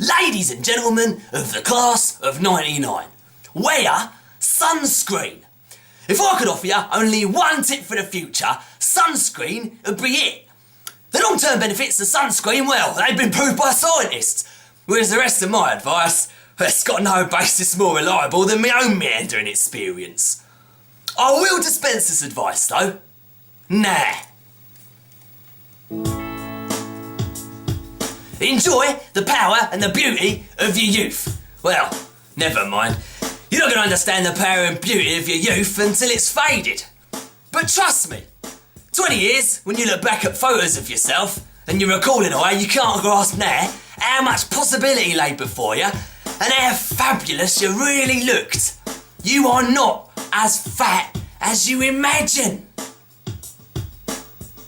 Ladies and gentlemen of the class of 99, wear sunscreen. If I could offer you only one tip for the future, sunscreen would be it. The long-term benefits of sunscreen, well, they've been proved by scientists, whereas the rest of my advice, it's got no basis more reliable than my own meandering experience. I will dispense this advice though. Nah. Enjoy the power and the beauty of your youth. Well, never mind. You're not going to understand the power and beauty of your youth until it's faded. But trust me, 20 years, when you look back at photos of yourself and you recall in a way you can't grasp now how much possibility lay before you and how fabulous you really looked. You are not as fat as you imagine.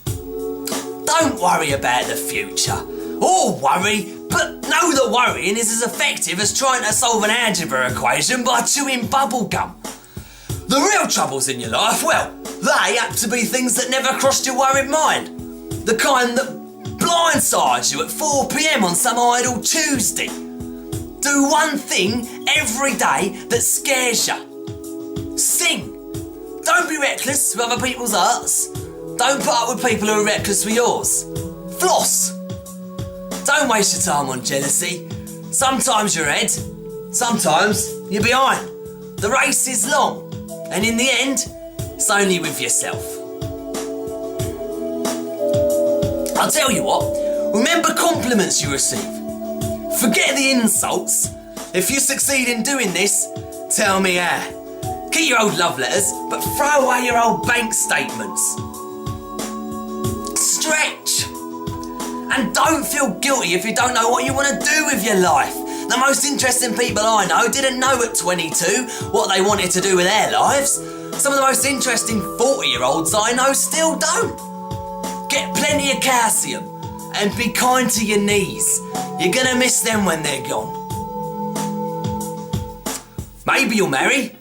Don't worry about the future. Or worry, but know that worrying is as effective as trying to solve an algebra equation by chewing bubble gum. The real troubles in your life, well, they happen to be things that never crossed your worried mind. The kind that blindsides you at 4 PM on some idle Tuesday. Do one thing every day that scares you. Sing. Don't be reckless with other people's arts. Don't put up with people who are reckless with yours. Floss. Don't waste your time on jealousy. Sometimes you're ahead, sometimes you're behind. The race is long, and in the end, it's only with yourself. I'll tell you what, remember compliments you receive. Forget the insults. If you succeed in doing this, tell me how. Keep your old love letters, but throw away your old bank statements. Stretch. And don't feel guilty if you don't know what you want to do with your life. The most interesting people I know didn't know at 22 what they wanted to do with their lives. Some of the most interesting 40-year-olds I know still don't. Get plenty of calcium and be kind to your knees. You're gonna miss them when they're gone. Maybe you'll marry,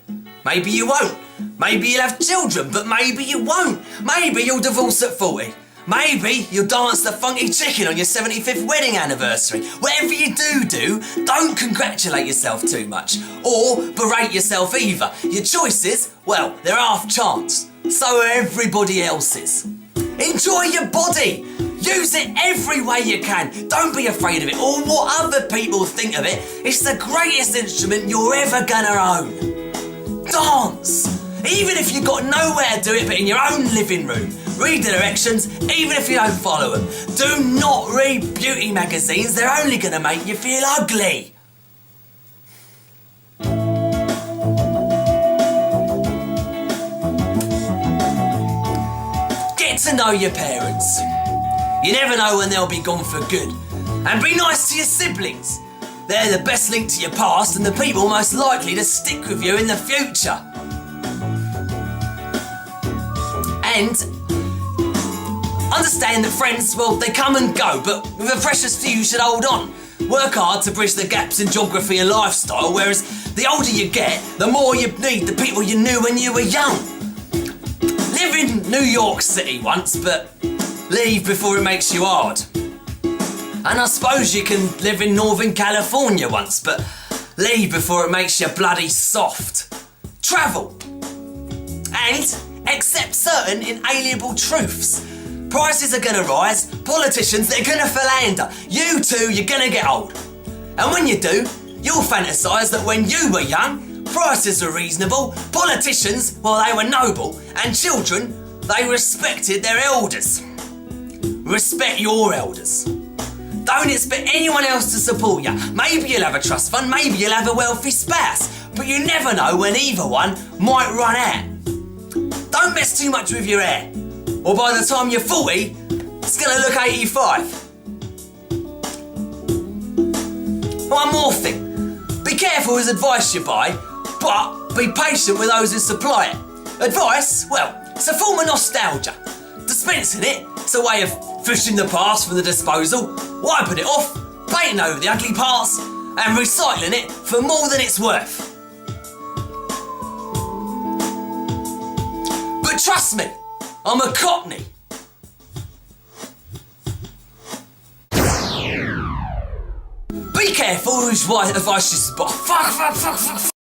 maybe you won't. Maybe you'll have children, but maybe you won't. Maybe you'll divorce at 40. Maybe you'll dance the funky chicken on your 75th wedding anniversary. Whatever you do, don't congratulate yourself too much. Or berate yourself either. Your choices, well, they're half chance. So are everybody else's. Enjoy your body. Use it every way you can. Don't be afraid of it or what other people think of it. It's the greatest instrument you're ever gonna own. Dance. Even if you've got nowhere to do it but in your own living room. Read the directions, even if you don't follow them. Do not read beauty magazines, they're only going to make you feel ugly. Get to know your parents. You never know when they'll be gone for good. And be nice to your siblings. They're the best link to your past and the people most likely to stick with you in the future. And understand that friends, well, they come and go, but with a precious few you should hold on. Work hard to bridge the gaps in geography and lifestyle, whereas the older you get, the more you need the people you knew when you were young. Live in New York City once, but leave before it makes you hard. And I suppose you can live in Northern California once, but leave before it makes you bloody soft. Travel. And accept certain inalienable truths. Prices are going to rise, politicians, they're going to philander. You too, you're going to get old. And when you do, you'll fantasise that when you were young, prices were reasonable, politicians, well, they were noble, and children, they respected their elders. Respect your elders. Don't expect anyone else to support you. Maybe you'll have a trust fund, maybe you'll have a wealthy spouse, but you never know when either one might run out. Don't mess too much with your hair. Or by the time you're 40, it's going to look 85. One more thing. Be careful whose advice you buy, but be patient with those who supply it. Advice, well, it's a form of nostalgia. Dispensing it, it's a way of fishing the past from the disposal, wiping it off, painting over the ugly parts, and recycling it for more than it's worth. But trust me, I'm a Cockney. Be careful whose advice you spot. Fuck.